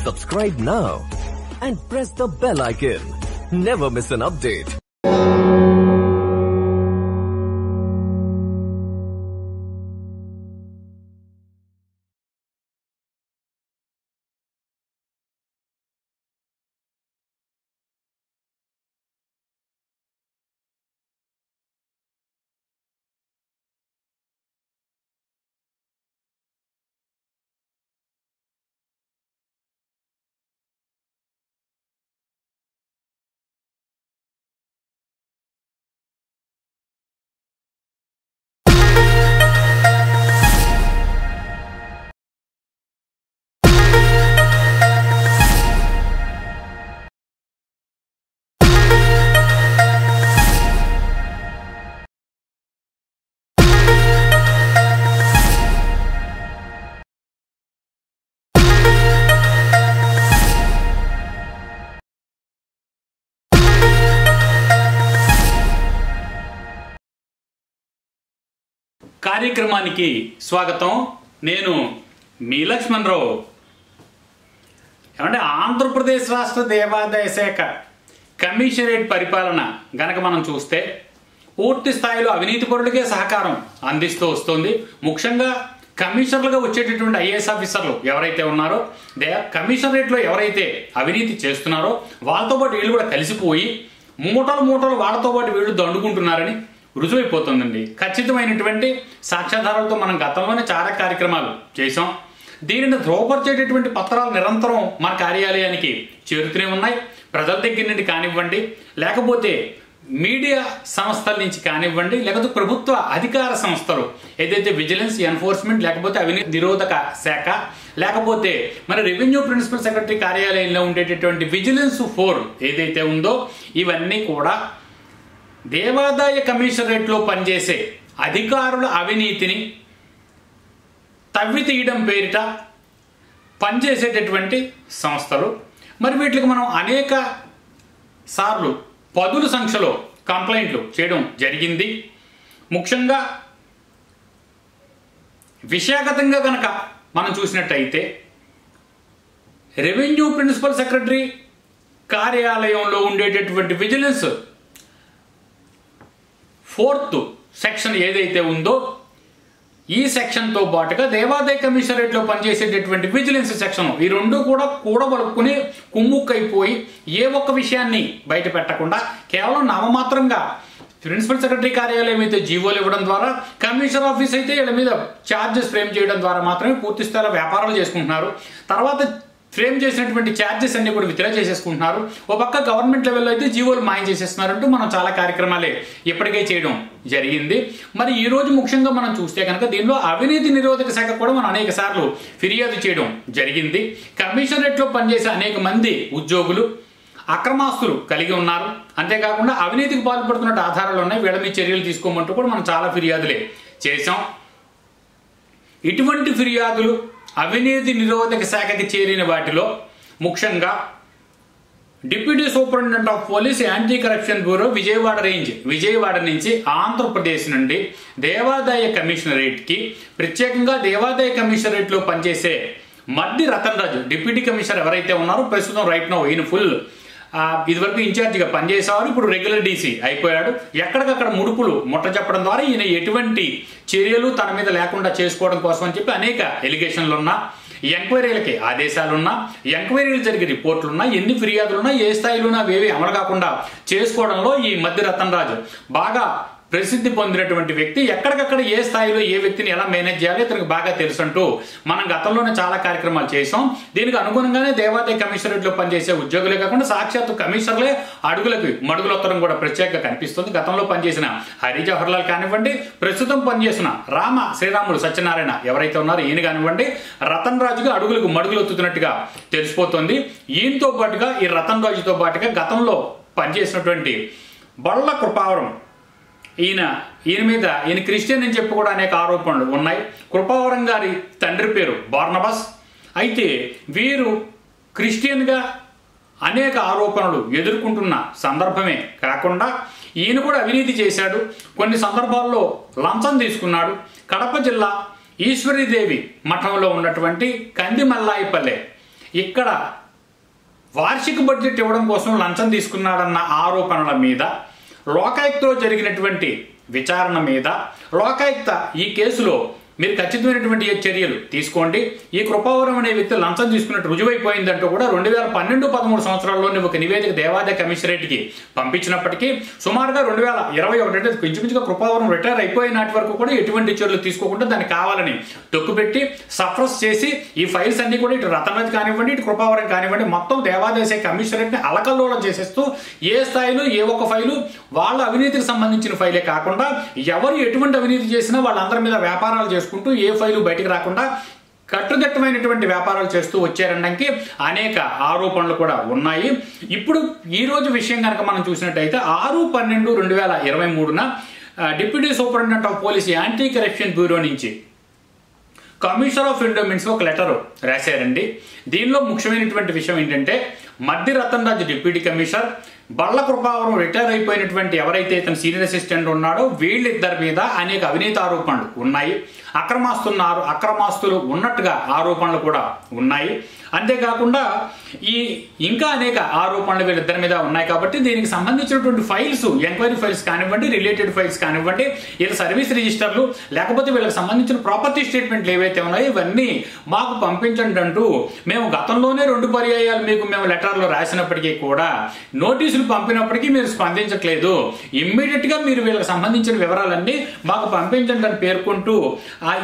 Subscribe now and press the bell icon. Never miss an update. కార్యక్రమానికి స్వాగతం. నేను మీ లక్ష్మణరావు. ఏమంటే ఆంధ్రప్రదేశ్ రాష్ట్ర దేవాదాయ శాఖ కమిషనరేట్ పరిపాలన గనక మనం చూస్తే పూర్తి స్థాయిలో అవినీతి పరులకే సహకారం అందిస్తూ వస్తుంది. ముఖ్యంగా కమిషనర్లుగా వచ్చేటటువంటి ఐఏఎస్ ఆఫీసర్లు ఎవరైతే ఉన్నారో కమిషనరేట్లో ఎవరైతే అవినీతి చేస్తున్నారో వాళ్ళతో పాటు వీళ్ళు కూడా కలిసిపోయి మూటలు వాళ్ళతో పాటు వీళ్ళు దండుకుంటున్నారని రుజువైపోతుందండి. ఖచ్చితమైనటువంటి సాక్ష్యాధారాలతో మనం గతంలోనే చాలా కార్యక్రమాలు చేసాం. దీనిని ధ్రువపరిచేటటువంటి పత్రాలు నిరంతరం మన కార్యాలయానికి చేరుతూనే ఉన్నాయి. ప్రజల దగ్గర నుండి కానివ్వండి, లేకపోతే మీడియా సంస్థల నుంచి కానివ్వండి, లేకపోతే ప్రభుత్వ అధికార సంస్థలు ఏదైతే విజిలెన్స్, ఎన్ఫోర్స్మెంట్, లేకపోతే అవినీతి నిరోధక శాఖ, లేకపోతే మన రెవెన్యూ ప్రిన్సిపల్ సెక్రటరీ కార్యాలయంలో ఉండేటటువంటి విజిలెన్స్ 4 ఏదైతే ఉందో ఇవన్నీ కూడా దేవాదాయ కమిషనరేట్లో పనిచేసే అధికారుల అవినీతిని తవ్వి తీయడం పేరిట పనిచేసేటటువంటి సంస్థలు. మరి వీటికి మనం అనేక సార్లు పదుల సంఖ్యలో కంప్లైంట్లు చేయడం జరిగింది. ముఖ్యంగా విశాఖతంగా కనుక మనం చూసినట్టయితే రెవెన్యూ ప్రిన్సిపల్ సెక్రటరీ కార్యాలయంలో ఉండేటటువంటి విజిలెన్స్ 4th సెక్షన్ ఏదైతే ఉందో ఈ సెక్షన్తో పాటుగా దేవాదాయ కమిషనరేట్లో పనిచేసేటటువంటి విజిలెన్స్ సెక్షన్, ఈ రెండు కూడా కూడబలుక్కుని కుమ్ముక్కైపోయి ఏ ఒక్క విషయాన్ని బయట పెట్టకుండా కేవలం నామమాత్రంగా ప్రిన్సిపల్ సెక్రటరీ కార్యాలయం అయితే జీవోలు ఇవ్వడం ద్వారా, కమిషనర్ ఆఫీస్ అయితే వీళ్ళ మీద ఛార్జెస్ ఫ్రేమ్ చేయడం ద్వారా మాత్రమే పూర్తి స్థాయిలో వ్యాపారాలు చేసుకుంటున్నారు. తర్వాత ఫ్రేమ్ చేసినటువంటి ఛార్జెస్ అన్ని కూడా విత్డ్రా చేసేసుకుంటున్నారు. ఓ పక్క గవర్నమెంట్ లెవెల్లో అయితే జీవోలు మాయం చేసేస్తున్నారంటూ మనం చాలా కార్యక్రమాలే ఇప్పటికే చేయడం జరిగింది. మరి ఈ రోజు ముఖ్యంగా మనం చూస్తే కనుక దీనిలో అవినీతి నిరోధక శాఖ కూడా మనం అనేక సార్లు ఫిర్యాదు చేయడం జరిగింది. కమిషనరేట్లో పనిచేసే అనేక మంది ఉద్యోగులు అక్రమాస్తులు కలిగి ఉన్నారు. అంతేకాకుండా అవినీతికి పాల్పడుతున్నట్టు ఆధారాలు ఉన్నాయి, వీళ్ళ మీద చర్యలు తీసుకోమంటూ కూడా మనం చాలా ఫిర్యాదులే చేశాం. ఇటువంటి ఫిర్యాదులు అవినీతి నిరోధక శాఖకి చేరిన వాటిలో ముఖ్యంగా deputy superintendent of police anti corruption bureau Vijayawada range, Vijayawada నుంచి ఆంధ్రప్రదేశ్ నుండి దేవాదాయ కమిషనరేట్కి, ప్రత్యేకంగా దేవాదాయ కమిషనరేట్లో పనిచేసే మద్ది రతన్ రాజు డిప్యూటీ కమిషనర్ ఎవరైతే ఉన్నారో ప్రస్తుతం రైట్ నౌ ఈయన ఫుల్ ఇదివరకు ఇన్ఛార్జిగా పనిచేసేవారు, ఇప్పుడు రెగ్యులర్ డీసీ అయిపోయాడు. ఎక్కడికక్కడ ముడుపులు ముట్ట చెప్పడం ద్వారా ఈయన ఎటువంటి చర్యలు తన మీద లేకుండా చేసుకోవడం కోసం అని చెప్పి అనేక ఎలిగేషన్లు ఉన్నా, ఎంక్వైరీలకి ఆదేశాలున్నా, ఎంక్వైరీలు జరిగే రిపోర్టులున్నా, ఎన్ని ఫిర్యాదులున్నా, ఏ స్థాయిలోనా అవేవి అమలు కాకుండా చేసుకోవడంలో ఈ మద్ది రతన్ రాజు బాగా ప్రసిద్ధి పొందినటువంటి వ్యక్తి. ఎక్కడికక్కడ ఏ స్థాయిలో ఏ వ్యక్తిని ఎలా మేనేజ్ చేయాలో ఇతనికి బాగా తెలుసు అంటూ మనం గతంలోనే చాలా కార్యక్రమాలు చేసాం. దీనికి అనుగుణంగానే దేవాదాయ కమిషనరేట్లో పనిచేసే ఉద్యోగులే కాకుండా సాక్షాత్తు కమిషనర్లే అడుగులకు మడుగులొత్తడం కూడా ప్రత్యేకంగా కనిపిస్తుంది. గతంలో పనిచేసిన హరి జవహర్లాల్ కానివ్వండి, ప్రస్తుతం పనిచేసిన శ్రీరాములు సత్యనారాయణ ఎవరైతే ఉన్నారో ఈయన కానివ్వండి, రతన్ రాజుగా అడుగులకు మడుగులొత్తుతున్నట్టుగా తెలిసిపోతుంది. ఈయనతో పాటుగా ఈ రతన్ రాజుతో పాటుగా గతంలో పనిచేసినటువంటి బళ్ళ కృపావరం, ఈయన క్రిస్టియన్ అని చెప్పి కూడా అనేక ఆరోపణలు ఉన్నాయి. కృపావరం గారి తండ్రి పేరు బార్నబాస్. అయితే వీరు క్రిస్టియన్గా అనేక ఆరోపణలు ఎదుర్కొంటున్న సందర్భమే కాకుండా ఈయన కూడా అవినీతి చేశాడు, కొన్ని సందర్భాల్లో లంచం తీసుకున్నాడు. కడప జిల్లా ఈశ్వరీదేవి మఠంలో ఉన్నటువంటి కందిమల్లాయిపల్లె ఇక్కడ వార్షిక బడ్జెట్ ఇవ్వడం కోసం లంచం తీసుకున్నాడన్న ఆరోపణల మీద లోకాయుక్తలో జరిగినటువంటి విచారణ మీద లోకాయుక్త ఈ కేసులో మీరు ఖచ్చితమైనటువంటి చర్యలు తీసుకోండి, ఈ కృపావరం అనే వ్యక్తి లంచం తీసుకున్నట్టు రుజువైపోయిందంటూ కూడా 2012-13 సంవత్సరాల్లోనే ఒక నివేదిక దేవాదాయ కమిషనరేట్కి పంపించినప్పటికీ సుమారుగా 2021 అంటే కొంచెంగా కృపావరం రిటైర్ అయిపోయిన నాటి వరకు కూడా ఎటువంటి చర్యలు తీసుకోకుండా దాన్ని కావాలని తొక్కుపెట్టి సఫ్రస్ చేసి ఈ ఫైల్స్ అన్ని కూడా ఇటు రతనరాజ్ కానివ్వండి, ఇటు కృపావరం కానివ్వండి, మొత్తం దేవాదాయ కమిషనరేట్ని అలకల్లోలం చేసేస్తూ ఏ స్థాయిలో ఏ ఒక్క ఫైలు వాళ్ళ అవినీతికి సంబంధించిన ఫైలే కాకుండా ఎవరు ఎటువంటి అవినీతి చేసినా వాళ్ళందరి మీద వ్యాపారాలు చేసుకుంటూ ఏ ఫైలు బయటికి రాకుండా కట్టుదిట్టమైనటువంటి వ్యాపారాలు చేస్తూ వచ్చారనడానికి అనేక ఆరోపణలు కూడా ఉన్నాయి. ఇప్పుడు ఈ రోజు విషయం కనుక మనం చూసినట్టయితే 6/12/2023 deputy superintendent of police anti corruption bureau నుంచి కమిషనర్ ఆఫ్ ఎండోమెంట్స్ ఒక లెటర్ రాశారండి. దీనిలో ముఖ్యమైనటువంటి విషయం ఏంటంటే Maddi Ratan Raj deputy commissioner, Balla Krupavaram retire అయిపోయినటువంటి ఎవరైతే ఇతను సీనియర్ అసిస్టెంట్ ఉన్నాడో వీళ్ళిద్దరి మీద అనేక అవినీతి ఆరోపణలు ఉన్నాయి. అక్రమాస్తులు ఉన్నట్టుగా ఆరోపణలు కూడా ఉన్నాయి. అంతేకాకుండా ఇంకా అనేక ఆరోపణలు వీళ్ళిద్దరి మీద ఉన్నాయి. కాబట్టి దీనికి సంబంధించినటువంటి ఫైల్స్, ఎంక్వైరీ ఫైల్స్ కానివ్వండి, రిలేటెడ్ ఫైల్స్ కానివ్వండి, వీళ్ళ సర్వీస్ రిజిస్టర్లు లేకపోతే వీళ్ళకి సంబంధించిన ప్రాపర్టీ స్టేట్మెంట్లు ఏవైతే ఉన్నాయో ఇవన్నీ మాకు పంపించండి అంటూ మేము గతంలోనే 2 పర్యాయాలు మీకు మేము లెటర్లు రాసినప్పటికీ కూడా నోటీసులు పంపినప్పటికీ మీరు స్పందించట్లేదు, ఇమ్మీడియట్ గా మీరు వీళ్ళకి సంబంధించిన వివరాలన్నీ మాకు పంపించండి అని పేర్కొంటూ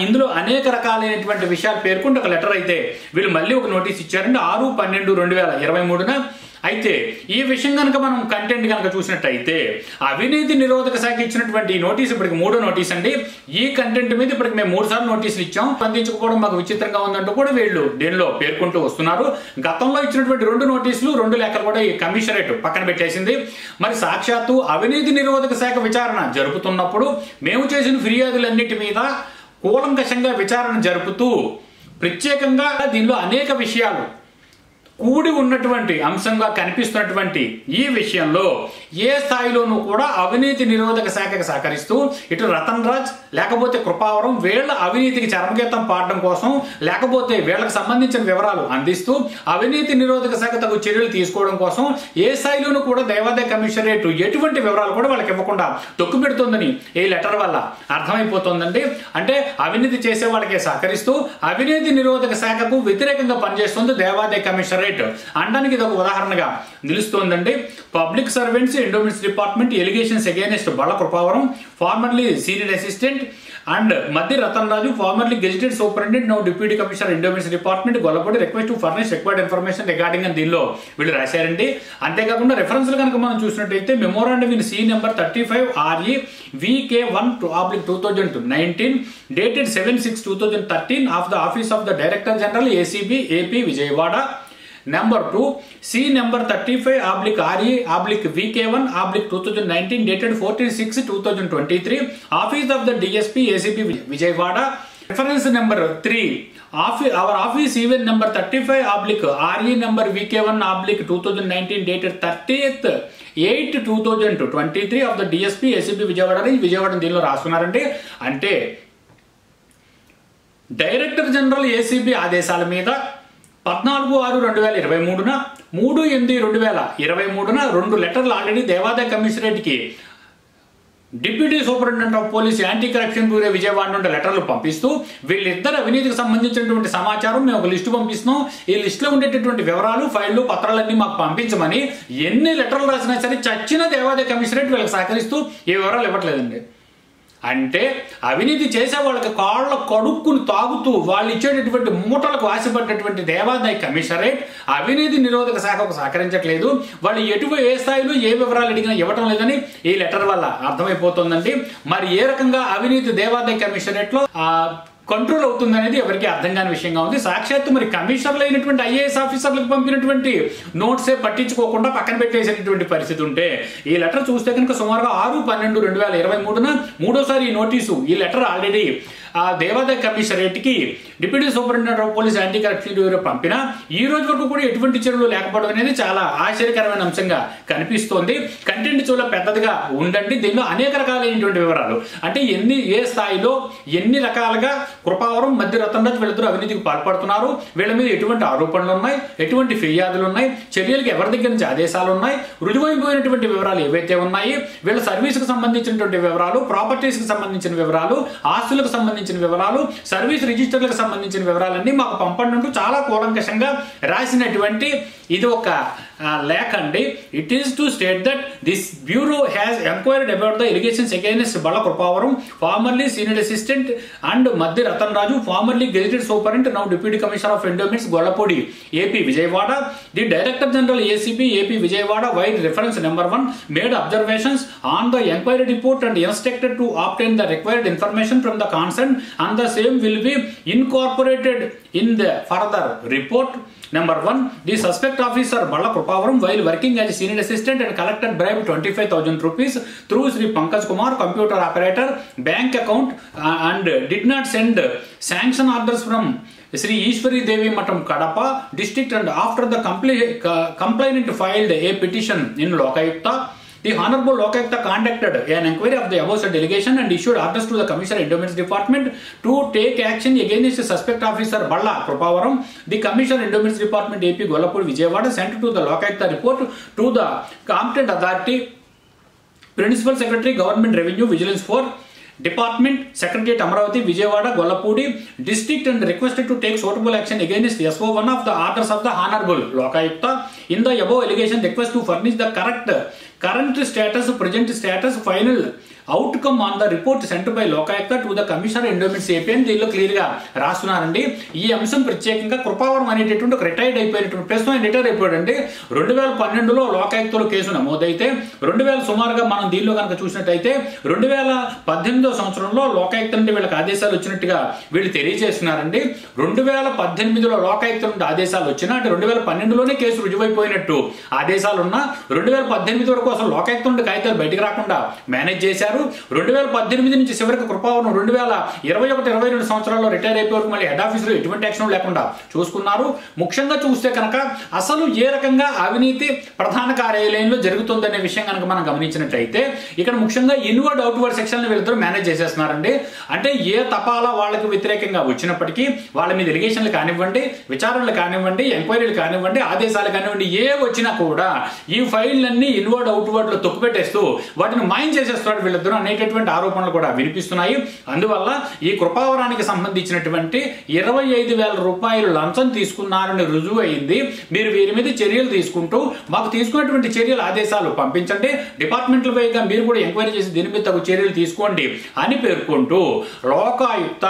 ఇందులో అనేక రకాలైనటువంటి విషయాలు పేర్కొంటూ ఒక లెటర్ అయితే వీళ్ళు మళ్ళీ ఒక నోటీస్ ఇచ్చారండి 6/12/2023. అయితే ఈ విషయం కనుక మనం కంటెంట్ కనుక చూసినట్టయితే అవినీతి నిరోధక శాఖ ఇచ్చినటువంటి ఈ నోటీస్ ఇప్పటికి 3వ నోటీస్ అండి. ఈ కంటెంట్ మీద ఇప్పటికి మేము 3 సార్లు నోటీసులు ఇచ్చాం, స్పందించకపోవడం మాకు విచిత్రంగా ఉందంటూ కూడా వీళ్ళు దీనిలో పేర్కొంటూ వస్తున్నారు. గతంలో ఇచ్చినటువంటి 2 నోటీసులు 2 లేఖలు కూడా ఈ కమిషనరేట్ పక్కన పెట్టేసింది. మరి సాక్షాత్తు అవినీతి నిరోధక శాఖ విచారణ జరుపుతున్నప్పుడు మేము చేసిన ఫిర్యాదులన్నిటి మీద కూలంకషంగా విచారణ జరుపుతూ ప్రత్యేకంగా దీనిలో అనేక విషయాలు కూడి ఉన్నటువంటి అంశంగా కనిపిస్తున్నటువంటి ఈ విషయంలో ఏ స్థాయిలోనూ కూడా అవినీతి నిరోధక శాఖకు సహకరిస్తూ ఇటు రతన్ రాజ్ లేకపోతే కృపావరం వీళ్ళ అవినీతికి చరమగీతం పాడడం కోసం లేకపోతే వీళ్ళకి సంబంధించిన వివరాలు అందిస్తూ అవినీతి నిరోధక శాఖ తగు చర్యలు తీసుకోవడం కోసం ఏ స్థాయిలోనూ కూడా దేవాదాయ కమిషనరేట్ ఎటువంటి వివరాలు కూడా వాళ్ళకి ఇవ్వకుండా తొక్కు పెడుతుందని ఈ లెటర్ వల్ల అర్థమైపోతుందండి. అంటే అవినీతి చేసే వాళ్ళకే సహకరిస్తూ అవినీతి నిరోధక శాఖకు వ్యతిరేకంగా పనిచేస్తుంది దేవాదాయ కమిషనరేట్ అనడానికి ఇది ఒక ఉదాహరణగా నిలుస్తోందండి. Public servants endowments department allegations against Balla Krupavaram formerly senior assistant and Maddi Ratan Raju formerly gazetted superintendent now deputy commissioner endowments department Gollapudi request to furnish required information regarding అని దీనిలో వీళ్ళు రాశారండి. అంతేకాకుండా రెఫరెన్స్లు కనుక మనం చూసినట్టయితే memorandum in C number 35 RE VK1/2019 dated 7/6/2013 of the office of the director general ACB AP Vijayawada. Number 2, C number 35/RE/VK1/2019 dated 14/6/2023 Office of the DSP ACP Vijayawada. Reference number 3, our office event number 35/RE number VK1/2019 dated 30/8/2023 of the DSP ACP Vijayawada Vijayawada దీనిలో రాస్తున్నారండి. అంటే director general ACB ఆదేశాల మీద 14/6/2023 3/8/2023 2 లెటర్లు already దేవాదాయ కమిషనరేట్కి deputy superintendent of police anti corruption bureau Vijayawada నుండి లెటర్లు పంపిస్తూ వీళ్ళిద్దరు అవినీతికి సంబంధించినటువంటి సమాచారం మేము ఒక లిస్టు పంపిస్తున్నాం, ఈ లిస్టులో ఉండేటటువంటి వివరాలు ఫైళ్లు పత్రాలన్నీ మాకు పంపించమని ఎన్ని లెటర్లు రాసినా సరే చచ్చిన దేవాదాయ కమిషనరేట్ వీళ్ళకి సహకరిస్తూ ఏ వివరాలు ఇవ్వట్లేదండి. అంటే అవినీతి చేసే వాళ్ళకి కాళ్ళ కడుక్కుని తాగుతూ వాళ్ళు ఇచ్చేటటువంటి మూటలకు ఆశపడ్డటువంటి దేవాదాయ కమిషనరేట్ అవినీతి నిరోధక శాఖకు సహకరించట్లేదు. వాళ్ళు ఏ స్థాయిలో ఏ వివరాలు అడిగినా ఇవ్వటం లేదని ఈ లెటర్ వల్ల అర్థమైపోతుందండి. మరి ఏ రకంగా అవినీతి దేవాదాయ కమిషనరేట్ లో కంట్రోల్ అవుతుంది అనేది ఎవరికి అర్థం కాని విషయంగా ఉంది. సాక్షాత్తు మరి కమిషనర్లు అయినటువంటి IAS ఆఫీసర్లకు పంపినటువంటి నోట్సే పట్టించుకోకుండా పక్కన పెట్టేసేటటువంటి పరిస్థితి ఉంటే ఈ లెటర్ చూస్తే కనుక సుమారుగా 6/12/2023 మూడోసారి ఈ నోటీసు ఈ లెటర్ ఆల్రెడీ దేవాదాయ కమిషనరేట్కి deputy superintendent of police anti corruption bureau పంపినా ఈ రోజు వరకు కూడా ఎటువంటి చర్యలు లేకపోవడం అనేది చాలా ఆశ్చర్యకరమైన అంశంగా కనిపిస్తోంది. కంటెంట్ చాలా పెద్దదిగా ఉండండి. దీనిలో అనేక రకాలైనటువంటి వివరాలు అంటే ఏ స్థాయిలో ఎన్ని రకాలుగా కృపావరం మధ్య రతన్రాజ్ వీళ్ళిద్దరూ అవినీతికి పాల్పడుతున్నారు, వీళ్ళ మీద ఎటువంటి ఆరోపణలు ఉన్నాయి, ఎటువంటి ఫిర్యాదులు ఉన్నాయి, చర్యలకు ఎవరి దగ్గర నుంచి ఆదేశాలు ఉన్నాయి, రుజువైపోయినటువంటి వివరాలు ఏవైతే ఉన్నాయి, వీళ్ళ సర్వీస్కి సంబంధించినటువంటి వివరాలు, ప్రాపర్టీస్కి సంబంధించిన వివరాలు, ఆస్తులకు సంబంధించిన వివరాలు, సర్వీస్ రిజిస్టర్లకు సంబంధించిన వివరాలన్నీ మాకు పంపండి చాలా కూలంకషంగా రాసినటువంటి ఇది ఒక లేఖ అండి. It is to state that this bureau has enquired about the allegations against Balla Krupavaram, formerly senior assistant and Maddi Ratan Raju, formerly gazetted superintendent, now deputy commissioner of endowments, Gollapudi, AP, Vijayawada. The director general ACB, AP, Vijayawada, vide reference number 1, made observations on the enquiry report and instructed to obtain the required information from the concerned and the same will be incorporated in the further report. Number 1, the suspect officer Balla Krupavaram while working as a senior assistant and collected bribe 25,000 rupees through Sri Pankaj Kumar, computer operator, bank account and did not send sanction orders from Sri Ishwari Devi Matam Kadapa district, and after the complainant filed a petition in Lokayukta, the Honorable Lokayukta conducted an inquiry of the above said delegation and issued orders to the Commissioner Endowments Department to take action against the suspect officer Balla Krupavaram. The Commissioner Endowments Department, AP, Gollapur, Vijayawada, sent to the Lokayukta report to the competent authority, Principal Secretary, Government Revenue Vigilance 4, Department, Secretariat Amaravati, Vijayawada, Gollapudi district, and requested to take suitable action against SO. One of the orders of the Honorable Lokayukta in the above allegation request to furnish the current status, present status, final outcome on the report sent by Lokayukta to the Commissioner Endowments AP. దీనిలో clear గా రాస్తున్నారండి. ఈ అంశం ప్రత్యేకంగా కృపావరం అనేటటువంటి ఒక retired అయిపోయినటువంటి ప్రస్తుతం retire అయిపోయాడండి. 2012లో లోకాయుక్తలో case నమోదైతే 2000 సుమారుగా మనం దీనిలో కనుక చూసినట్టయితే 2018 సంవత్సరంలో లోకాయుక్త నుండి వీళ్ళకి ఆదేశాలు వచ్చినట్టుగా వీళ్ళు తెలియజేస్తున్నారండి. 2018లో లోకాయుక్త నుండి ఆదేశాలు వచ్చినా అంటే 2012లోనే కేసు రుజువైపోయినట్టు ఆదేశాలు ఉన్నా 2018 వరకు అసలు లోకాయుక్త నుండి కాగితాలు బయటకు రాకుండా మేనేజ్ చేశారు. 2018 నుంచి చివరికి కృపావరం 2021-22 సంవత్సరాల్లో రిటైర్ అయిపోయి మళ్ళీ హెడ్ ఆఫీసులో ఎటువంటి యాక్షన్ లేకుండా చూసుకున్నారు. ముఖ్యంగా చూస్తే కనుక అసలు ఏ రకంగా అవినీతి ప్రధాన కార్యాలయంలో జరుగుతుందనే విషయం కనుక మనం గమనించినట్లయితే ఇక్కడ ముఖ్యంగా ఇన్వర్డ్ అవుట్వర్డ్ సెక్షన్ వీళ్ళిద్దరూ మేనేజ్ చేసేస్తున్నారండి. అంటే ఏ తపాలా వాళ్ళకి వ్యతిరేకంగా వచ్చినప్పటికీ వాళ్ళ మీద ఎలిగేషన్లు కానివ్వండి, విచారణలు కానివ్వండి, ఎంక్వైరీలు కానివ్వండి, ఆదేశాలు కానివ్వండి, ఏ వచ్చినా కూడా ఈ ఫైళ్ళన్నీ ఇన్వర్డ్ అవుట్వర్డ్ లో తొక్కుపెట్టేస్తూ వాటిని మాయం చేసేస్తున్నాడు వీళ్ళిద్దరూ అనేటటువంటి ఆరోపణలు కూడా వినిపిస్తున్నాయి. అందువల్ల ఈ కృపావరానికి సంబంధించినటువంటి 25,000 రూపాయలు లంచం తీసుకున్నారని రుజువు అయింది. మీరు వీరి మీద చర్యలు తీసుకుంటూ మాకు తీసుకున్నటువంటి చర్యల ఆదేశాలు పంపించండి, డిపార్ట్మెంట్ల వైగా మీరు కూడా ఎంక్వైరీ చేసి దీని మీద తగు చర్యలు తీసుకోండి అని పేర్కొంటూ లోకాయుక్త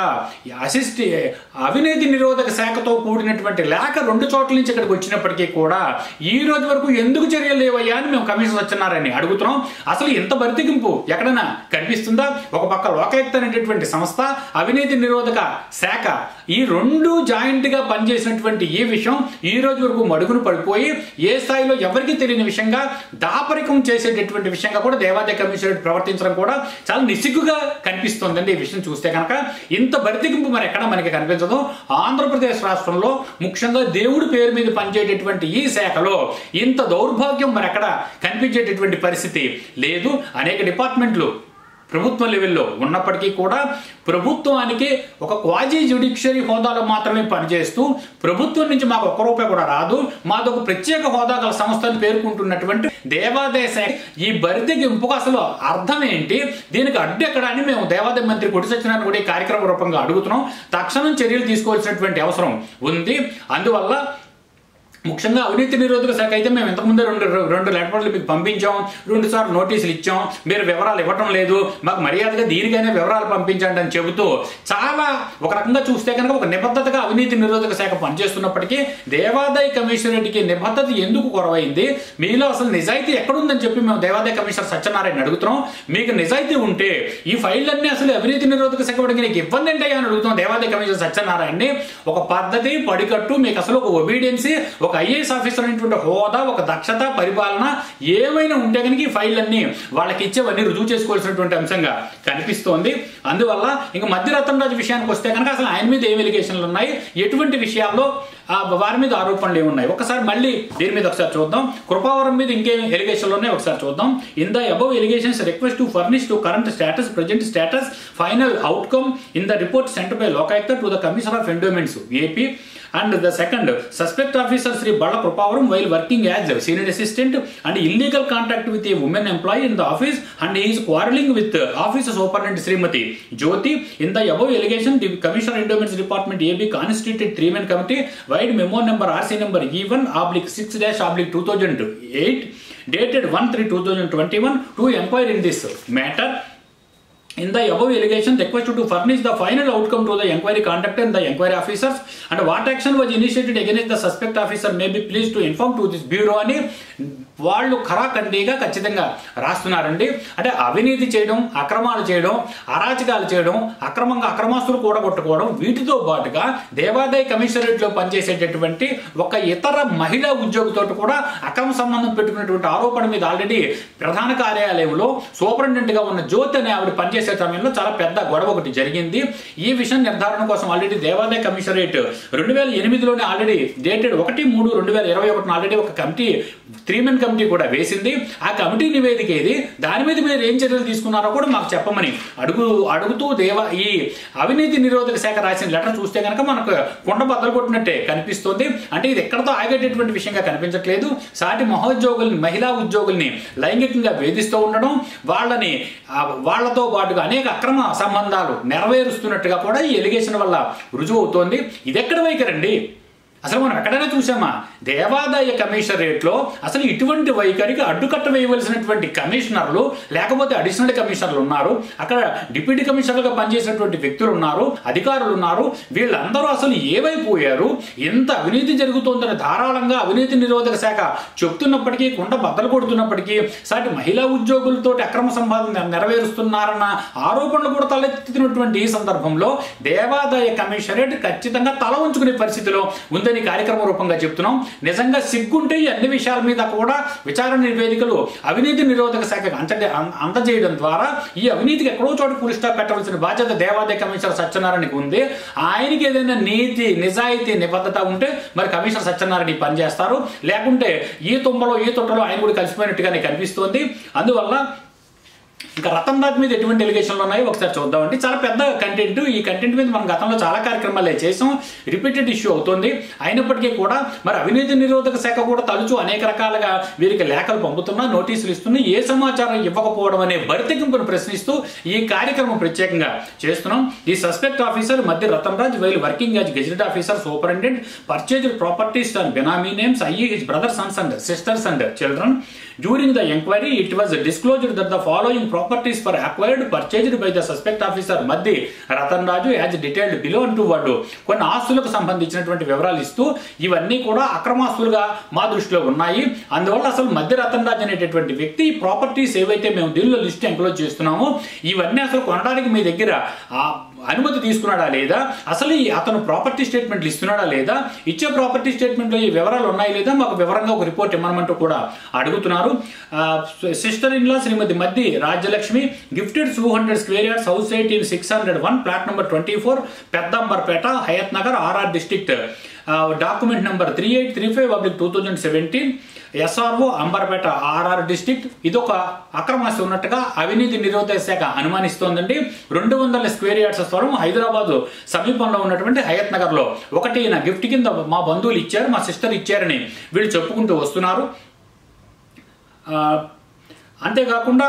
అవినీతి నిరోధక శాఖతో కూడినటువంటి లేఖ 2 చోట్ల నుంచి ఇక్కడికి వచ్చినప్పటికీ కూడా ఈ రోజు వరకు ఎందుకు చర్యలు లేవయ్యా అని మేము కమిషనర్ సత్యనారాయణ అడుగుతున్నాం. అసలు ఇంత బరితికింపు ఎక్కడైనా కనిపిస్తుందా? ఒక పక్క లోకాయుక్త అనేటటువంటి సంస్థ, అవినీతి నిరోధక శాఖ, ఈ 2 జాయింట్ గా పనిచేసినటువంటి ఈ విషయం ఈ రోజు వరకు మడుగును పడిపోయి ఏ స్థాయిలో ఎవరికి తెలియని విషయంగా దాపరికం చేసేటటువంటి విషయంగా కూడా దేవాదాయ కమిషనరేట్ ప్రవర్తించడం కూడా చాలా నిస్సిగ్గుగా కనిపిస్తుందండి. ఈ విషయం చూస్తే కనుక ఇంత బరితికింపు మరి ఎక్కడ మనకి కనిపించదు. ఆంధ్రప్రదేశ్ రాష్ట్రంలో ముఖ్యంగా దేవుడి పేరు మీద పనిచేయటటువంటి ఈ శాఖలో ఇంత దౌర్భాగ్యం మరి ఎక్కడ కనిపించేటటువంటి పరిస్థితి లేదు. అనేక డిపార్ట్మెంట్లు ప్రభుత్వ లెవెల్లో ఉన్నప్పటికీ కూడా ప్రభుత్వానికి ఒక క్వాజీ జ్యుడిషియరీ హోదాలో మాత్రమే పనిచేస్తూ ప్రభుత్వం నుంచి మాకు ఒక్క రూపాయి కూడా రాదు, మాదొక ప్రత్యేక హోదా గల సంస్థను పేర్కొంటున్నటువంటి దేవాదాయ శాఖ ఈ బరితెగింపుకు అసలు అర్థం ఏంటి, దీనికి అడ్డు ఎక్కడ అని మేము దేవాదాయ మంత్రి కొట్టి సత్యనారాయణ కూడా ఈ కార్యక్రమ రూపంగా అడుగుతున్నాం. తక్షణం చర్యలు తీసుకోవాల్సినటువంటి అవసరం ఉంది. అందువల్ల ముఖ్యంగా అవినీతి నిరోధక శాఖ అయితే మేము ఇంతకుముందే రెండు లెటర్లు మీకు పంపించాం, 2 సార్లు నోటీసులు ఇచ్చాం, మీరు వివరాలు ఇవ్వటం లేదు, మాకు మర్యాదగా దీనికైనా వివరాలు పంపించండి అని చెబుతూ చాలా ఒక రకంగా చూస్తే కనుక ఒక నిబద్ధతగా అవినీతి నిరోధక శాఖ పనిచేస్తున్నప్పటికీ దేవాదాయ కమిషనరేట్కి నిబద్ధత ఎందుకు కొరవైంది, మీలో అసలు నిజాయితీ ఎక్కడుందని చెప్పి మేము దేవాదాయ కమిషనర్ సత్యనారాయణ అడుగుతున్నాం. మీకు నిజాయితీ ఉంటే ఈ ఫైళ్ళన్నీ అసలు అవినీతి నిరోధక శాఖ వాడికి నీకు ఇబ్బంది ఏంటి అని అడుగుతున్నాం దేవాదాయ కమిషనర్ సత్యనారాయణని. ఒక పద్ధతి పడికట్టు మీకు అసలు ఒక ఒబీడియన్సీ ఒక ఐఏఎస్ ఆఫీసర్ అనేటువంటి హోదా, ఒక దక్షత, పరిపాలన ఏమైనా ఉంటే కనుక ఈ ఫైల్ అన్ని వాళ్ళకి ఇచ్చేవన్నీ రుజువు చేసుకోవాల్సినటువంటి అంశంగా కనిపిస్తోంది. అందువల్ల ఇంకా మధ్య రతన్ రాజు విషయానికి వస్తే కనుక అసలు ఆయన మీద ఏం ఎలిగేషన్లు ఉన్నాయి, ఎటువంటి విషయాల్లో వారి మీద ఆరోపణలు ఏమున్నాయి ఒకసారి మళ్ళీ దీని మీద ఒకసారి చూద్దాం. కృపావరం మీద ఇంకేం ఎలిగేషన్లు ఉన్నాయి ఒకసారి చూద్దాం. In the above allegations request to furnish to current status, present status, final outcome in the report sent by Lokayukta to the commissioner of endowments AP. And the second, suspect officer Sri Balla Krupavaram while working as senior assistant and illegal contact with a woman employee in the office and he is quarreling with office superintendent Srimati Jyoti. In the above allegation, the Commissioner Endowments Department AB constituted 3-man committee wide memo number RC number E1/6-2008 dated 1/3/2021 to inquire in this matter. In the above allegation, requested to furnish the final outcome to the inquiry conducted and the inquiry officers and what action was initiated against the suspect officer may be pleased to inform to this bureau అని వాళ్ళు ఖరాఖండిగా ఖచ్చితంగా రాస్తున్నారండి. అంటే అవినీతి చేయడం, అక్రమాలు చేయడం, అరాచకాలు చేయడం, అక్రమాస్తులు కూడగొట్టుకోవడం, వీటితో పాటుగా దేవాదాయ కమిషనరేట్లో పనిచేసేటటువంటి ఒక ఇతర మహిళా ఉద్యోగితో కూడా అక్రమ సంబంధం పెట్టుకున్నటువంటి ఆరోపణ మీద ఆల్రెడీ ప్రధాన కార్యాలయంలో సూపరింటెండెంట్ గా ఉన్న జ్యోతి అనే ఆవిడ పనిచేసే సమయంలో చాలా పెద్ద గొడవ ఒకటి జరిగింది. ఈ విషయం నిర్ధారణ కోసం ఆల్రెడీ దేవాదాయ కమిషనరేట్ 2008లోనే ఆల్రెడీ డేటెడ్ 1/3/2021 ఆల్రెడీ ఒక కమిటీ 3-man కమిటీ కూడా వేసింది. ఆ కమిటీ నివేదిక ఏది, దాని మీద మీరు ఏం చర్యలు తీసుకున్నారో కూడా మాకు చెప్పమని అడుగుతూ ఈ అవినీతి నిరోధక శాఖ రాసిన లెటర్ చూస్తే కనుక మనకు కుండ బద్దలు కొట్టినట్టే కనిపిస్తుంది. అంటే ఇది ఎక్కడతో ఆగేటటువంటి విషయంగా కనిపించట్లేదు. సాటి మహిళా ఉద్యోగుల్ని లైంగికంగా వేధిస్తూ ఉండడం, వాళ్లతో పాటుగా అనేక అక్రమ సంబంధాలు నెరవేరుస్తున్నట్టుగా కూడా ఈ ఎలిగేషన్ వల్ల రుజువు అవుతోంది. ఇది ఎక్కడ వైఖరండి? అసలు మనం ఎక్కడైనా చూసామా? దేవాదాయ కమిషనరేట్లో అసలు ఇటువంటి వైఖరికి అడ్డుకట్ట వేయవలసినటువంటి కమిషనర్లు లేకపోతే అడిషనల్ కమిషనర్లు ఉన్నారు, అక్కడ డిప్యూటీ కమిషనర్గా పనిచేసినటువంటి వ్యక్తులు ఉన్నారు, అధికారులు ఉన్నారు. వీళ్ళందరూ అసలు ఏవైపోయారు? ఎంత అవినీతి జరుగుతోందని ధారాళంగా అవినీతి నిరోధక శాఖ చెప్తున్నప్పటికీ, కుండ బద్దలు కొడుతున్నప్పటికీ, సాటి మహిళా ఉద్యోగులతో అక్రమ సంబంధం నెరవేరుస్తున్నారన్న ఆరోపణలు కూడా తలెత్తుతున్నటువంటి ఈ సందర్భంలో దేవాదాయ కమిషనరేట్ ఖచ్చితంగా తల ఉంచుకునే పరిస్థితిలో ఉందని కార్యక్రమ రూపంగా చెప్తున్నాం. నిజంగా సిగ్గుంటే ఈ అన్ని విషయాల మీద కూడా విచారణ నివేదికలు అవినీతి నిరోధక శాఖకు అందజేయడం ద్వారా ఈ అవినీతికి ఎక్కడో చోట పూర్తి స్టాప్ పెట్టవలసిన బాధ్యత దేవాదాయ కమిషనర్ సత్యనారాయణకి ఉంది. ఆయనకి ఏదైనా నీతి, నిజాయితీ, నిబద్ధత ఉంటే మరి కమిషనర్ సత్యనారాయణ పనిచేస్తారు, లేకుంటే ఈ తుమ్మలో ఈ తొట్టలో ఆయన కూడా కలిసిపోయినట్టుగానే కనిపిస్తోంది. అందువల్ల ఇంకా రతన్ రాజ్ మీద ఎటువంటి ఎలిగేషన్లు ఉన్నాయో ఒకసారి చూద్దామండి. చాలా పెద్ద కంటెంట్. ఈ కంటెంట్ మీద మనం గతంలో చాలా కార్యక్రమాలు చేసాం, రిపీటెడ్ ఇష్యూ అవుతుంది. అయినప్పటికీ కూడా మరి అవినీతి నిరోధక శాఖ కూడా తలుచు అనేక రకాలుగా వీరికి లేఖలు పంపుతున్నా, నోటీసులు ఇస్తున్నా, ఏ సమాచారం ఇవ్వకపోవడం అనే బరితెగింపును ప్రశ్నిస్తూ ఈ కార్యక్రమం ప్రత్యేకంగా చేస్తున్నాం. ఈ సస్పెక్ట్ ఆఫీసర్ మధ్య Ratan Raj while working as gazetted officer superintendent purchased properties and benami names his brother, sons and sisters and children. During the inquiry, it was disclosed that the following properties were acquired, purchased by the suspect officer Maddi Ratan Raju as detailed below అంటూ వాడు కొన్ని ఆస్తులకు సంబంధించినటువంటి వివరాలు ఇస్తూ ఇవన్నీ కూడా అక్రమాస్తులుగా మా దృష్టిలో ఉన్నాయి. అందువల్ల అసలు మధ్య రతన్ రాజ్ అనేటటువంటి వ్యక్తి ఈ ప్రాపర్టీస్ ఏవైతే మేము దీనిలో లిస్ట్ ఎంక్లోజ్ చేస్తున్నామో ఇవన్నీ అసలు కొనడానికి మీ దగ్గర అనుమతి తీసుకున్నాడా లేదా, అసలు అతను ప్రాపర్టీ స్టేట్మెంట్లు ఇస్తున్నాడా లేదా, ఇచ్చే ప్రాపర్టీ స్టేట్మెంట్లో ఈ వివరాలు ఉన్నాయి లేదా మాకు వివరంగా ఒక రిపోర్ట్ ఇవ్వమంటూ కూడా అడుగుతున్నారు. Sister in law Shrimati Maddi Rajyalakshmi gifted 200 square yards house site in 601 plot number 24 Peddamberpet Hayath Nagar RR district document number 3835/2017 SRO Amberpet RR district. ఇదొక అక్రమాస్తి ఉన్నట్టుగా అవినీతి నిరోధక శాఖ అనుమానిస్తోందండి. 200 square yards స్థలం హైదరాబాద్ సమీపంలో ఉన్నటువంటి హయత్ నగర్ లో ఒకటి నా గిఫ్ట్ కింద మా బంధువులు ఇచ్చారు, మా సిస్టర్ ఇచ్చారని వీళ్ళు చెప్పుకుంటూ వస్తున్నారు. అంతేకాకుండా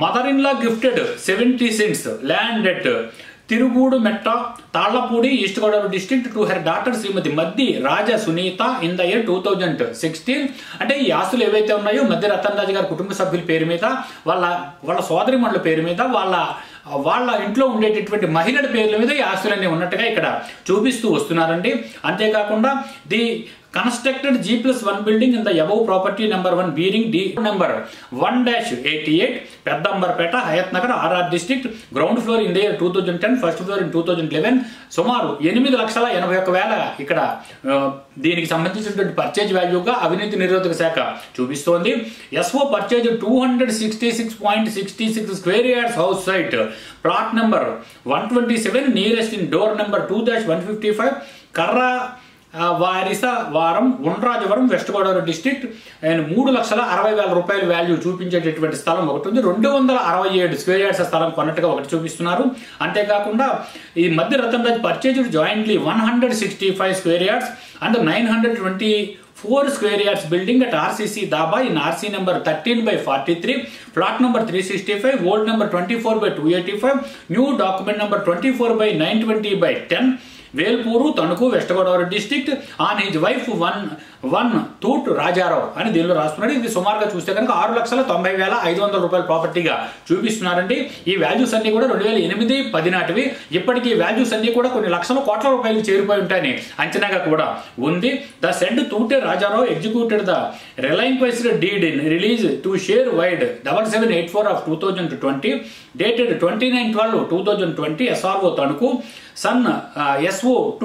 mother in law gifted 70 cents land at Tirugudu Metta Tallapudi east Godavari district to her daughter Shrimati Maddi Raja Sunitha in the year 2016. అంటే ఈ ఆస్తులు ఏవైతే ఉన్నాయో మధ్య రతన్ రాజు గారి కుటుంబ సభ్యుల పేరు మీద, వాళ్ళ సోదరిమణుల పేరు మీద, వాళ్ళ ఇంట్లో ఉండేటటువంటి మహిళల పేర్ల మీద ఈ ఆస్తులన్నీ ఉన్నట్టుగా ఇక్కడ చూపిస్తూ వస్తున్నారండి. అంతేకాకుండా the constructed G+1 building in the above property number 1 bearing D number 1-88 Peddambarpeta Hayat Nagar RR district ground floor in the year 2010 first floor in 2011 సుమారు 8,81,000 ఇక్కడ దీనికి సంబంధించినటువంటి పర్చేజ్ వాల్యూగా అవినీతి నిరోధక శాఖ చూపిస్తోంది. SO purchase 266.66 square yards house site plot number 127 nearest in door number 2-155 Karra Varisa Varam Undrajavaram west Godavari district and 3,60,000 రూపాయల value చూపించేటటువంటి స్థలం ఒకటి ఉంది. 267 స్క్వేర్ యార్డ్స్ స్థలం కొన్నట్టుగా ఒకటి చూపిస్తున్నారు. అంతేకాకుండా ఈ మధ్య Ratan Raj purchase jointly 165 square yards and 924 square yards building at RCC Daba in RC number 13/43, plot number 365, old number 24/285, new document number 24/920/10, Velpuru Tanuku West Godavari district on his wife one Tute Raja Rao అని దీనిలో రాస్తున్నారు. ఇది సుమారుగా చూస్తే కనుక 6,90,500 రూపాయల ప్రాపర్టీగా చూపిస్తున్నారండి. ఈ వాల్యూస్ అన్ని కూడా 2008-10 నాటివి. ఇప్పటికీ వాల్యూస్ అన్ని కూడా కొన్ని లక్షల కోట్ల రూపాయలు చేరిపోయి ఉంటాయని అంచనాగా కూడా ఉంది. The said Tute Raja Rao executed the relinquished deed in release to share vide 7784 of 2020 dated 29/12/2020 SRO Tanuku son SO2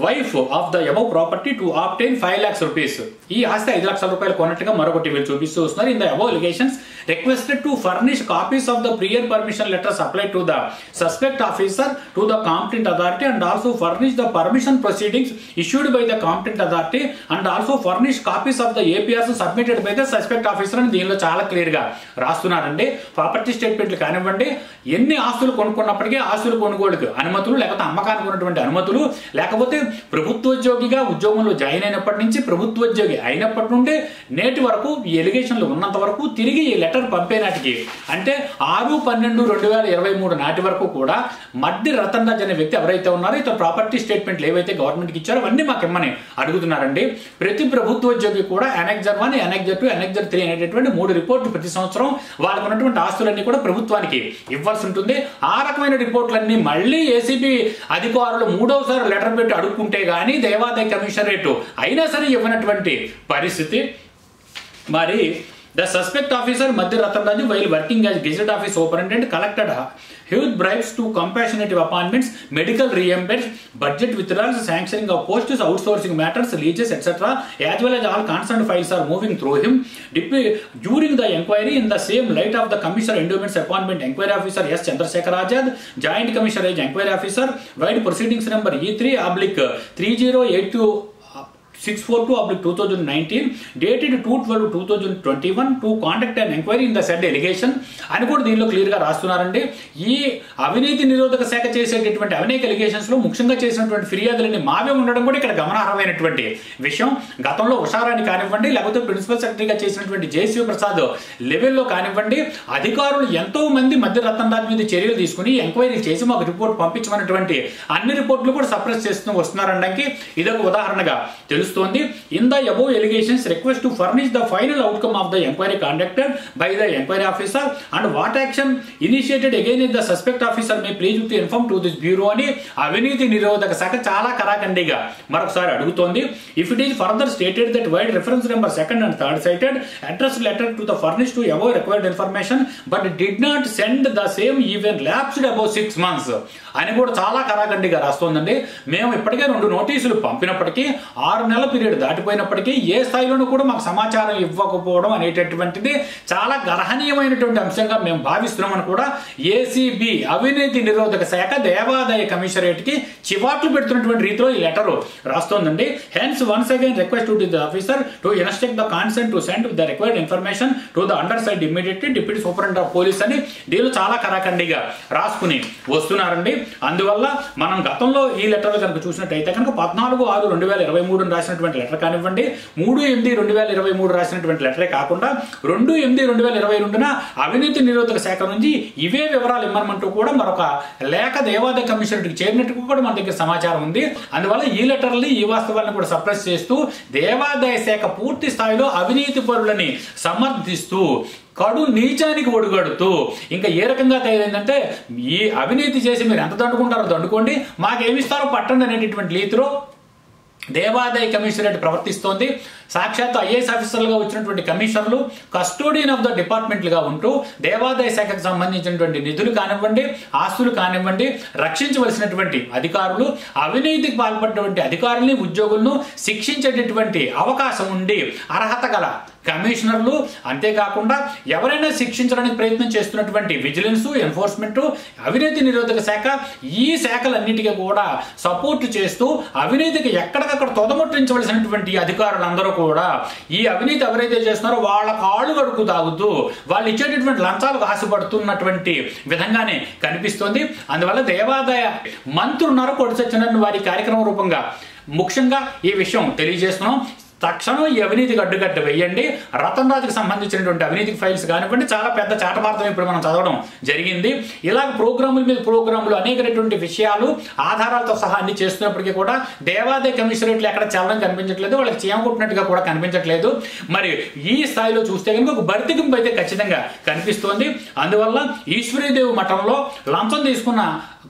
wife of the above property to obtain 5 lakhs rupees. ఈ ఆస్తి 5 లక్షల రూపాయలు కొన్నట్టుగా మరొకటి వీళ్ళు చూపిస్తూ వస్తున్నారు. In the above allegations requested to furnish copies of the prior permission letters applied to the suspect officer to the competent authority and also furnish the permission proceedings issued by the competent authority and also furnish copies of the APRs submitted by the suspect officer అని దీనిలో చాలా clear గా రాస్తున్నారండి. Property స్టేట్మెంట్లు కానివ్వండి, ఎన్ని ఆస్తులు కొనుక్కున్నప్పటికీ ఆస్తులు కొనుగోలుకు అనుమతులు, లేకపోతే అమ్మకానికి ఉన్నటువంటి అనుమతులు, లేకపోతే ప్రభుత్వోద్యోగిగా ఉద్యోగంలో జాయిన్ అయినప్పటి నుంచి ప్రభుత్వోద్యోగి అయినప్పటి నుండి నేటి వరకు ఈ ఎలిగేషన్లు ఉన్నంత వరకు తిరిగి ఈ లెటర్ పంపే నాటికి అంటే 6/12/2023 నాటి వరకు కూడా మడ్డి రతన్ రాజ్ అనే వ్యక్తి ఎవరైతే ఉన్నారో ఇతర ప్రాపర్టీ స్టేట్మెంట్లు ఏవైతే గవర్నమెంట్కి ఇచ్చారో అవన్నీ మాకు ఇమ్మని అడుగుతున్నారండి. ప్రతి ప్రభుత్వోద్యోగి కూడా అనెక్జర్ 1, అనెక్జర్ 2, అనెక్జర్ 3 అనేటటువంటి 3 రిపోర్ట్లు ప్రతి సంవత్సరం వాళ్ళకు ఉన్నటువంటి ఆస్తులన్నీ కూడా ప్రభుత్వానికి ఇవ్వాల్సి ఉంటుంది. ఆ రకమైన రిపోర్ట్లన్నీ మళ్ళీ ఏసీబీ అధికారులు 3వసారి లెటర్ పెట్టి అడుక్కుంటే గానీ దేవాదాయ కమిషనరేట్ అయినా సరే ఇవ్వనటువంటి పరిస్థితి. మరి the suspect officer Madhya Ratan Raju while working as Gazette Office Superintendent collected huge bribes to compassionate appointments, medical reimbursements, budget withdrawals, sanctioning of posts, outsourcing matters, leases, etc. as well as all concerned files are moving through him. During the inquiry, in the same light of the Commissioner Endowments Appointment Inquiry Officer S. Chandrasekhar Azad, Joint Commissioner Age Inquiry Officer, wide proceedings number E3/3082/642/2019 dated 2/12/2021 to conduct an inquiry in the said allegation అని కూడా దీనిలో clear గా రాస్తున్నారండి. ఈ అవినీతి నిరోధక శాఖ చేసేటటువంటి అనేక ఎలిగేషన్స్ లో ముఖ్యంగా చేసినటువంటి ఫిర్యాదులని మావే ఉండడం కూడా ఇక్కడ గమనార్హమైనటువంటి విషయం. గతంలో ఉషారాణి కానివ్వండి, లేకపోతే ప్రిన్సిపల్ సెక్రటరీగా చేసినటువంటి జయశివ ప్రసాద్ లెవెల్లో కానివ్వండి, అధికారులు ఎంతో మంది మధ్య రతన్ రాజ్ మీద చర్యలు తీసుకుని ఎంక్వైరీ చేసి మాకు రిపోర్ట్ పంపించమన్నటువంటి అన్ని రిపోర్ట్లు కూడా సప్రెస్ చేస్తూ వస్తున్నారనడానికి ఇదొక ఉదాహరణగా తెలుస్తుంది. In the above allegations, request to furnish the final outcome of the inquiry conducted by the inquiry officer and what action initiated against the suspect officer may please to inform to this bureau అని అవినీతి నిరోధక శాఖ చాలా కరాఖండిగా మరొకసారి అడుగుతోంది. If it is further stated that wide reference number 2nd and 3rd cited addressed letter to the furnished to above required information but did not send the same even lapsed above 6 months అని కూడా చాలా కరాఖండిగా రాస్తోందండి. మేము ఇప్పటికే 2 నోటీసులు పంపినప్పటికీ 6 నెలల period దాటిపోయినప్పటికీ ఏ స్థాయిలోనూ కూడా మాకు సమాచారం ఇవ్వకపోవడం అనేటటువంటిది చాలా గర్హనీయమైనటువంటి అంశంగా మేము భావిస్తున్నామని కూడా ఏసీబీ అవినీతి నిరోధక శాఖ దేవాదాయ కమిషనరేట్ కి చివాట్లు పెడుతున్నటువంటి రీతిలో ఈ లెటర్ రాస్తోందండి. Hence once again request to the officer to instruct the consent to send the required information to the undersigned immediately deputy superintendent of police అని దీనిలో చాలా కరాఖండిగా రాసుకుని వస్తున్నారండి. అందువల్ల మనం గతంలో ఈ లెటర్లు కనుక చూసినట్టయితే కనుక 14/6/2023 రాసినటువంటి లెటర్ కానివ్వండి, 3/8/2023 రాసినటువంటి లెటరే కాకుండా 2/8/2022 అవినీతి నిరోధక శాఖ నుంచి ఇవే వివరాలు ఇమ్మనమంటూ కూడా మరొక లేఖ దేవాదాయ కమిషనర్కి చేరినట్టు కూడా మన దగ్గర సమాచారం ఉంది. అందువల్ల ఈ లెటర్లు ఈ వాస్తవాలను కూడా సప్రెస్ చేస్తూ దేవాదాయ శాఖ పూర్తి స్థాయిలో అవినీతి పరులని సమర్థిస్తూ కడు నీచానికి ఒడుగడుతూ ఇంకా ఏ రకంగా తయారైందంటే ఈ అవినీతి చేసి మీరు ఎంత దండుకుంటారో దండుకోండి, మాకేమిస్తారో పట్టండి అనేటటువంటి రీతిలో దేవాదాయ కమిషనరేట్ ప్రవర్తిస్తోంది. సాక్షాత్ ఐఏఎస్ ఆఫీసర్లుగా వచ్చినటువంటి కమిషనర్లు కస్టోడియన్ ఆఫ్ ద డిపార్ట్మెంట్లుగా ఉంటూ దేవాదాయ శాఖకు సంబంధించినటువంటి నిధులు కానివ్వండి, ఆస్తులు కానివ్వండి, రక్షించవలసినటువంటి అధికారులు, అవినీతికి పాల్పడినటువంటి అధికారుల్ని, ఉద్యోగులను శిక్షించేటటువంటి అవకాశం ఉండి అర్హత గల కమిషనర్లు, అంతేకాకుండా ఎవరైనా శిక్షించడానికి ప్రయత్నం చేస్తున్నటువంటి విజిలెన్స్, ఎన్ఫోర్స్మెంట్, అవినీతి నిరోధక శాఖ, ఈ శాఖలన్నిటికీ కూడా సపోర్ట్ చేస్తూ అవినీతికి ఎక్కడికక్కడ తొదముట్టించవలసినటువంటి అధికారులందరూ కూడా ఈ అవినీతి ఎవరైతే చేస్తున్నారో వాళ్ళ కాళ్ళు కడుకు తాగుతూ వాళ్ళు ఇచ్చేటటువంటి లంచాలకు ఆశపడుతున్నటువంటి విధంగానే కనిపిస్తోంది. అందువల్ల దేవాదాయ మంత్రులున్నారు కొడి సత్యనారాయణ వారి కార్యక్రమం రూపంగా ముఖ్యంగా ఈ విషయం తెలియజేస్తున్నాం. తక్షణం ఈ అవినీతికి అడ్డుకట్ట వేయండి. రతన్ రాజుకు సంబంధించినటువంటి అవినీతి ఫైల్స్ కానివ్వండి, చాలా పెద్ద చాటభారతం ఇప్పుడు మనం చదవడం జరిగింది. ఇలాగ ప్రోగ్రాముల మీద ప్రోగ్రాములు అనేకటువంటి విషయాలు ఆధారాలతో సహా అన్ని చేస్తున్నప్పటికీ కూడా దేవాదాయ కమిషనరేట్లు ఎక్కడ చలనం కనిపించట్లేదు, వాళ్ళకి చీమకుట్టినట్టుగా కూడా కనిపించట్లేదు. మరి ఈ స్థాయిలో చూస్తే కనుక ఒక బరితికింపు అయితే ఖచ్చితంగా కనిపిస్తోంది. అందువల్ల ఈశ్వరీదేవి మఠంలో లంచం తీసుకున్న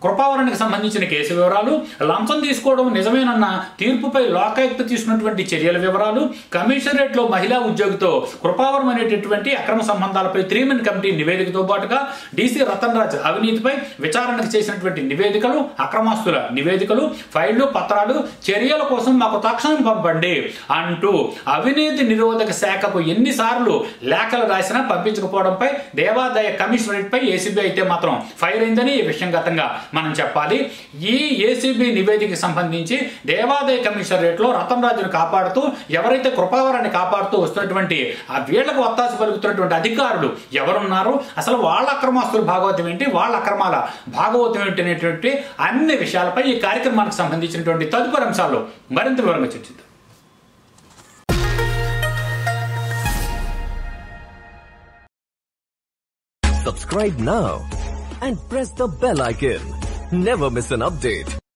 కృపావరానికి సంబంధించిన కేసు వివరాలు, లంచం తీసుకోవడం నిజమేనన్న తీర్పుపై లోకాయుక్త తీసుకున్నటువంటి చర్యల వివరాలు, కమిషనరేట్ లో మహిళా ఉద్యోగితో కృపావరం అనేటటువంటి అక్రమ సంబంధాలపై 3-మెన్ కమిటీ నివేదికతో పాటుగా డీసీ రతన్ రాజ్ అవినీతిపై విచారణకు చేసినటువంటి నివేదికలు, అక్రమాస్తుల నివేదికలు, ఫైళ్లు, పత్రాలు, చర్యల కోసం మాకు తక్షణం పంపండి అంటూ అవినీతి నిరోధక శాఖకు ఎన్నిసార్లు లేఖలు రాసినా పంపించకపోవడంపై దేవాదాయ కమిషనరేట్ పై ఏసీబీ అయితే మాత్రం ఫైర్ అయిందని ఈ విషయం గతంగా మనం చెప్పాలి. ఈ ఏసీబీ నివేదికకు సంబంధించి దేవాదాయ కమిషనరేట్ లో రతన్ రాజును కాపాడుతూ, ఎవరైతే కృపావరాన్ని కాపాడుతూ వస్తున్నటువంటి ఆ వీళ్లకు ఒత్తాసు పలుకుతున్నటువంటి అధికారులు ఎవరున్నారు, అసలు వాళ్ళ అక్రమాస్తుల భాగవతం ఏంటి, వాళ్ళ అక్రమాల భాగవతం ఏంటి అనేటువంటి అన్ని విషయాలపై ఈ కార్యక్రమానికి సంబంధించినటువంటి తదుపరి అంశాల్లో మరింత వివరంగా చర్చిద్దాం. Subscribe now and press the bell icon. Never miss an update.